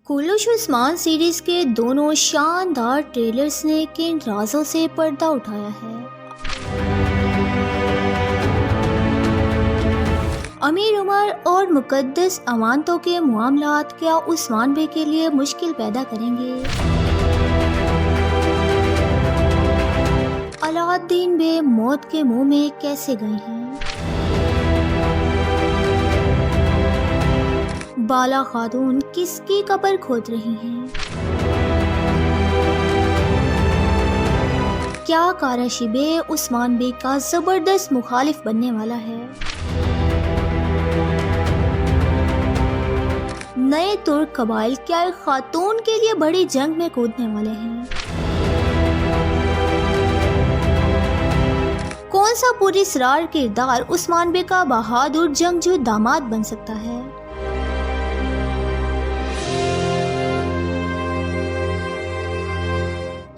کولوش عثمان series کے دونوں شاندار ٹریلرز نے کن رازوں سے پردہ اٹھایا ہے؟ امیر عمر اور مقدس امانتوں کے معاملات کیا عثمان بے کے لیے مشکل پیدا کریں گے؟ علاؤالدین بے موت کے منہ میں کیسے گئے ہیں؟ بالا خاتون کس کی قبر کھود رہی ہیں؟ کیا قریشی بے عثمان بے کا زبردست مخالف بننے والا ہے؟ نئے ترک قبائل کیا ایک خاتون کے لیے بڑی جنگ میں کودنے والے ہیں؟ کون سا پراسرار کردار عثمان بے کا بہادر جنگجو داماد بن سکتا ہے؟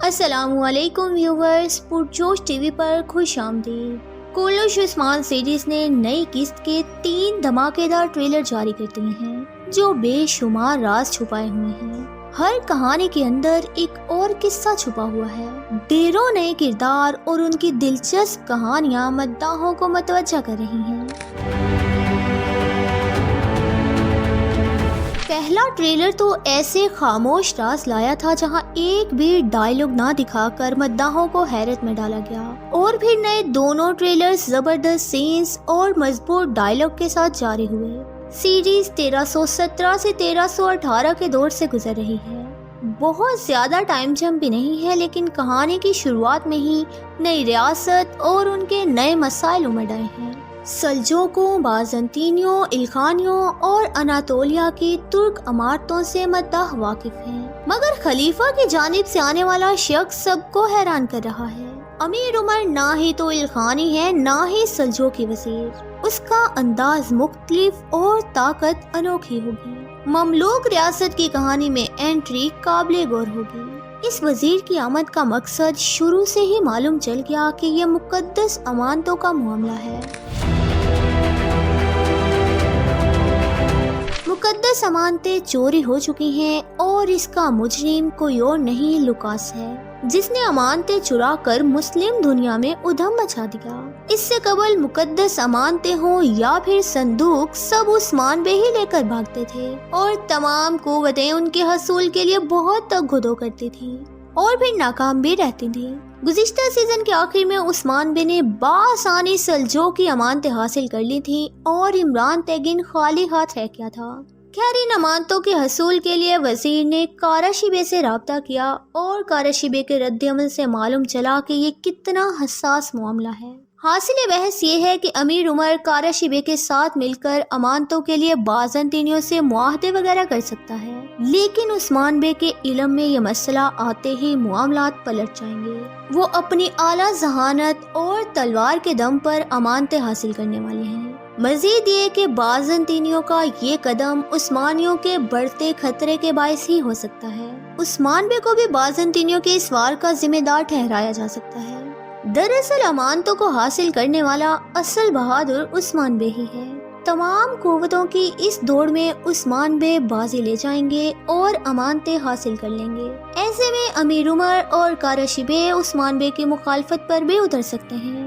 السلام علیکم ویورز، پرجوش ٹی وی پر خوش آمدید۔ کولوش عثمان سیریز نے نئی قسط کے 3 دھماکے دار ٹریلر جاری کر دیے ہیں جو بے شمار راز چھپائے ہوئے ہیں۔ ہر کہانی کے اندر ایک اور قصہ چھپا ہوا ہے۔ ڈھیروں نئے کردار اور ان کی دلچسپ کہانیاں مداحوں کو متوجہ کر رہی ہیں۔ پہلا ٹریلر تو ایسے خاموش راز لایا تھا جہاں ایک بھی ڈائیلاگ نہ دکھا کر مداحوں کو حیرت میں ڈالا گیا، اور پھر نئے دونوں ٹریلرز زبردست سینز اور مضبوط ڈائیلاگ کے ساتھ جاری ہوئے۔ سیریز 1317 سے 1318 کے دور سے گزر رہی ہے۔ بہت زیادہ ٹائم جمپ بھی نہیں ہے، لیکن کہانی کی شروعات میں ہی نئی ریاست اور ان کے نئے مسائل امڑ آئے ہیں۔ سلجوقوں، بازنطینیوں، الخانیوں اور اناطولیہ کی ترک عمارتوں سے مداح واقف ہیں، مگر خلیفہ کی جانب سے آنے والا شخص سب کو حیران کر رہا ہے۔ امیر عمر نہ ہی تو الخانی ہے نہ ہی سلجوقی وزیر، اس کا انداز مختلف اور طاقت انوکھی ہوگی۔ مملوک ریاست کی کہانی میں انٹری قابل غور ہوگی۔ اس وزیر کی آمد کا مقصد شروع سے ہی معلوم چل گیا کہ یہ مقدس امانتوں کا معاملہ ہے۔ مقدس امانتیں چوری ہو چکی ہیں اور اس کا مجرم کوئی اور نہیں لوکاس ہے، جس نے امانتیں چرا کر مسلم دنیا میں ادھم مچا دیا۔ اس سے قبل مقدس امانتیں ہوں یا پھر صندوق، سب عثمان بے ہی لے کر بھاگتے تھے، اور تمام قوتیں ان کے حصول کے لیے بہت تگ و دو کرتی تھی اور پھر ناکام بھی رہتی تھی۔ گزشتہ سیزن کے آخر میں عثمان بے نے بآسانی سلجوق کی امانتیں حاصل کر لی تھی اور عمران تیگن خالی ہاتھ رہ گیا تھا۔ خیر، ان امانتوں کے حصول کے لیے وزیر نے قریشی بے سے رابطہ کیا اور قریشی بے کے رد عمل سے معلوم چلا کہ یہ کتنا حساس معاملہ ہے۔ حاصل بحث یہ ہے کہ امیر عمر قریشی بے کے ساتھ مل کر امانتوں کے لیے بازنطینیوں سے معاہدے وغیرہ کر سکتا ہے، لیکن عثمان بے کے علم میں یہ مسئلہ آتے ہی معاملات پلٹ جائیں گے۔ وہ اپنی اعلیٰ ذہانت اور تلوار کے دم پر امانتیں حاصل کرنے والے ہیں۔ مزید یہ کہ بازنطینیوں کا یہ قدم عثمانیوں کے بڑھتے خطرے کے باعث ہی ہو سکتا ہے۔ عثمان بے کو بھی بازنطینیوں کے اس وار کا ذمہ دار ٹھہرایا جا سکتا ہے۔ دراصل امانتوں کو حاصل کرنے والا اصل بہادر عثمان بے ہی ہے۔ تمام قوتوں کی اس دوڑ میں عثمان بے بازی لے جائیں گے اور امانتیں حاصل کر لیں گے۔ ایسے میں امیر عمر اور قریشی بے عثمان بے کی مخالفت پر بھی اتر سکتے ہیں۔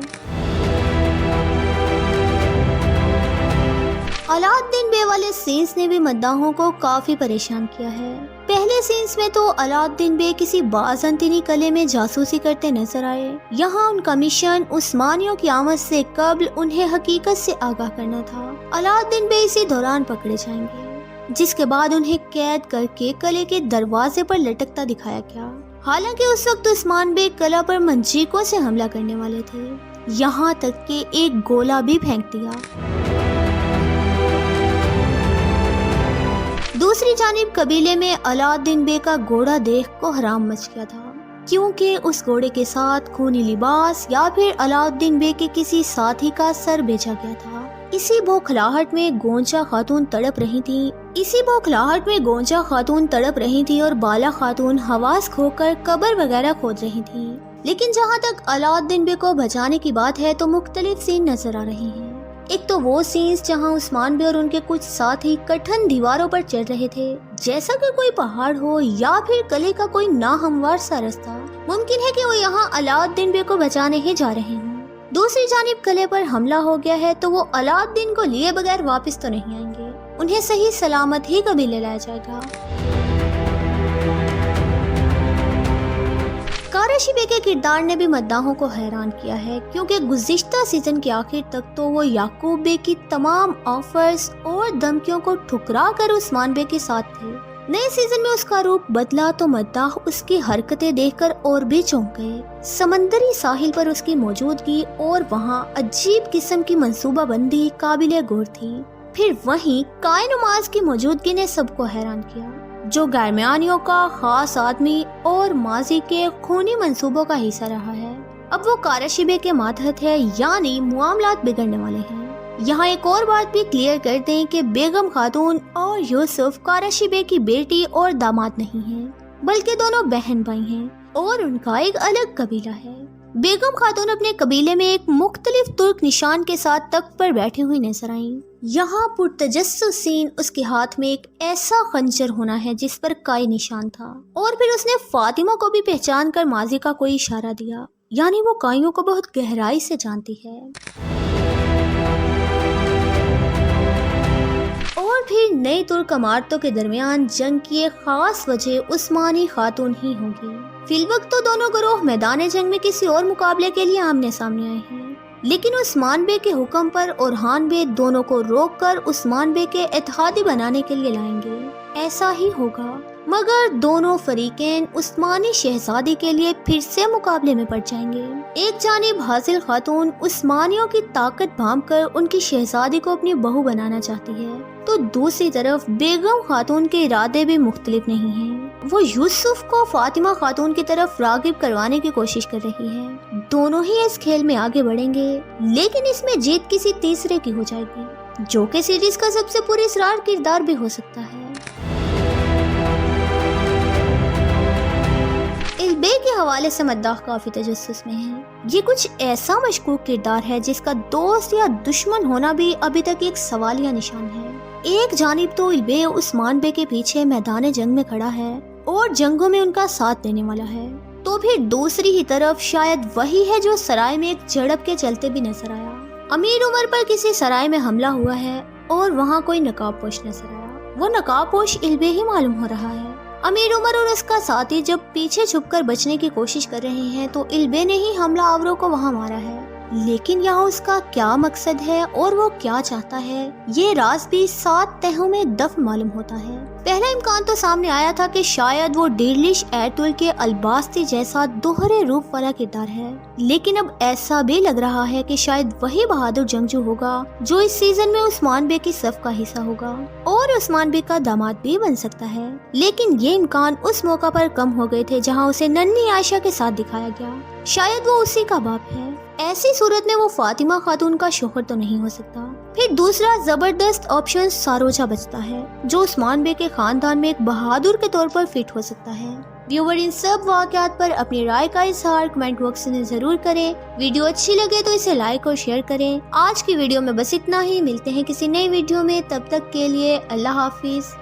علاؤالدین بے والے سینس نے بھی مداحوں کو کافی پریشان کیا ہے۔ پہلے سینس میں تو علاؤالدین بے کسی بازنطینی قلعے میں جاسوسی کرتے نظر آئے۔ یہاں ان کا مشن عثمانیوں کی آمد سے قبل انہیں حقیقت سے آگاہ کرنا تھا۔ علاؤالدین بے اسی دوران پکڑے جائیں گے، جس کے بعد انہیں قید کر کے قلعے کے دروازے پر لٹکتا دکھایا گیا۔ حالانکہ اس وقت عثمان بے قلعہ پر منجیقوں سے حملہ کرنے والے تھے، یہاں تک کہ ایک گولہ بھی پھینک دیا۔ دوسری جانب قبیلے میں علاؤالدین بے کا گھوڑا دیکھ کو حرام مچ گیا تھا، کیونکہ اس گھوڑے کے ساتھ خونی لباس یا پھر علاؤالدین بے کے کسی ساتھی کا سر بیچا گیا تھا۔ اسی بوکھلاہٹ میں گونجا خاتون تڑپ رہی تھی اور بالا خاتون حواس کھو کر قبر وغیرہ کھود رہی تھی۔ لیکن جہاں تک علاؤالدین بے کو بچانے کی بات ہے تو مختلف سین نظر آ رہے ہیں۔ ایک تو وہ سینز جہاں عثمان بے اور ان کے کچھ ساتھی کٹھن دیواروں پر چڑھ رہے تھے جیسا کہ کوئی پہاڑ ہو یا پھر قلعے کا کوئی ناہموار سا رستہ. ممکن ہے کہ وہ یہاں علاؤالدین بے کو بچانے ہی جا رہے ہوں. دوسری جانب قلعے پر حملہ ہو گیا ہے تو وہ علاؤالدین کو لیے بغیر واپس تو نہیں آئیں گے. انہیں صحیح سلامت ہی کبھی لے لایا جائے گا. قریشی بے کے کردار نے بھی مداحوں کو حیران کیا ہے کیونکہ گزشتہ سیزن کے آخر تک تو وہ یعقوب بے کی تمام آفرز اور دھمکیوں کو ٹھکرا کر عثمان بے کے ساتھ تھے. نئے سیزن میں اس کا روپ بدلا تو مداح اس کی حرکتیں دیکھ کر اور بھی چونک گئے. سمندری ساحل پر اس کی موجودگی اور وہاں عجیب قسم کی منصوبہ بندی قابل غور تھی. پھر وہیں قائن نماز کی موجودگی نے سب کو حیران کیا جو گرمیانیوں کا خاص آدمی اور ماضی کے خونی منصوبوں کا حصہ رہا ہے. اب وہ قریشی بے کے ماتحت ہے یعنی معاملات بگڑنے والے ہیں. یہاں ایک اور بات بھی کلیئر کر دیں کہ بیگم خاتون اور یوسف قریشی بے کی بیٹی اور داماد نہیں ہیں بلکہ دونوں بہن بھائی ہیں اور ان کا ایک الگ قبیلہ ہے. بیگم خاتون اپنے قبیلے میں ایک مختلف ترک نشان کے ساتھ تخت پر بیٹھی ہوئی نظر آئیں. یہاں پرتجسس سین اس کے ہاتھ میں ایک ایسا خنجر ہونا ہے جس پر کائی نشان تھا اور پھر اس نے فاطمہ کو بھی پہچان کر ماضی کا کوئی اشارہ دیا یعنی وہ کائیوں کو بہت گہرائی سے جانتی ہے. اور پھر نئی ترک عمارتوں کے درمیان جنگ کی ایک خاص وجہ عثمانی خاتون ہی ہوگی. فی الوقت تو دونوں گروہ میدان جنگ میں کسی اور مقابلے کے لیے آمنے سامنے آئے ہیں لیکن عثمان بے کے حکم پر اورحان بے دونوں کو روک کر عثمان بے کے اتحادی بنانے کے لیے لائیں گے. ایسا ہی ہوگا مگر دونوں فریقین عثمانی شہزادی کے لیے پھر سے مقابلے میں پڑ جائیں گے. ایک جانب حاصل خاتون عثمانیوں کی طاقت بھانپ کر ان کی شہزادی کو اپنی بہو بنانا چاہتی ہے تو دوسری طرف بیگم خاتون کے ارادے بھی مختلف نہیں ہیں. وہ یوسف کو فاطمہ خاتون کی طرف راغب کروانے کی کوشش کر رہی ہے. دونوں ہی اس کھیل میں آگے بڑھیں گے لیکن اس میں جیت کسی تیسرے کی ہو جائے گی جو کہ سیریز کا سب سے پراسرار کردار بھی ہو سکتا ہے. البے کے حوالے سے مداح کافی تجسس میں ہے. یہ کچھ ایسا مشکوک کردار ہے جس کا دوست یا دشمن ہونا بھی ابھی تک ایک سوالیہ نشان ہے. ایک جانب تو البے عثمان بے کے پیچھے میدان جنگ میں کھڑا ہے اور جنگوں میں ان کا ساتھ دینے والا ہے تو پھر دوسری ہی طرف شاید وہی ہے جو سرائے میں ایک جھڑپ کے چلتے بھی نظر آیا. امیر عمر پر کسی سرائے میں حملہ ہوا ہے اور وہاں کوئی نقاب پوش نظر آیا. وہ نقاب پوش البے ہی معلوم ہو رہا ہے. امیر عمر اور اس کا ساتھی جب پیچھے چھپ کر بچنے کی کوشش کر رہے ہیں تو البے نے ہی حملہ آوروں کو وہاں مارا ہے. لیکن یہاں اس کا کیا مقصد ہے اور وہ کیا چاہتا ہے یہ راز بھی 7 تہوں میں دفن معلوم ہوتا ہے. پہلا امکان تو سامنے آیا تھا کہ شاید وہ ڈیرلش ایرتل کے الباستی جیسا دوہرے روپ والا کردار ہے لیکن اب ایسا بھی لگ رہا ہے کہ شاید وہی بہادر جنگجو ہوگا جو اس سیزن میں عثمان بے کی صف کا حصہ ہوگا اور عثمان بے کا داماد بھی بن سکتا ہے. لیکن یہ امکان اس موقع پر کم ہو گئے تھے جہاں اسے ننھی عائشہ کے ساتھ دکھایا گیا. شاید وہ اسی کا باپ ہے. ایسی صورت میں وہ فاطمہ خاتون کا شوہر تو نہیں ہو سکتا. پھر دوسرا زبردست آپشن ساروجہ بچتا ہے جو عثمان بے کے خاندان میں ایک بہادر کے طور پر فٹ ہو سکتا ہے. ویور ان سب واقعات پر اپنی رائے کا اظہار کمنٹ باکس میں ضرور کریں. ویڈیو اچھی لگے تو اسے لائک اور شیئر کریں. آج کی ویڈیو میں بس اتنا ہی. ملتے ہیں کسی نئی ویڈیو میں. تب تک کے لیے اللہ حافظ.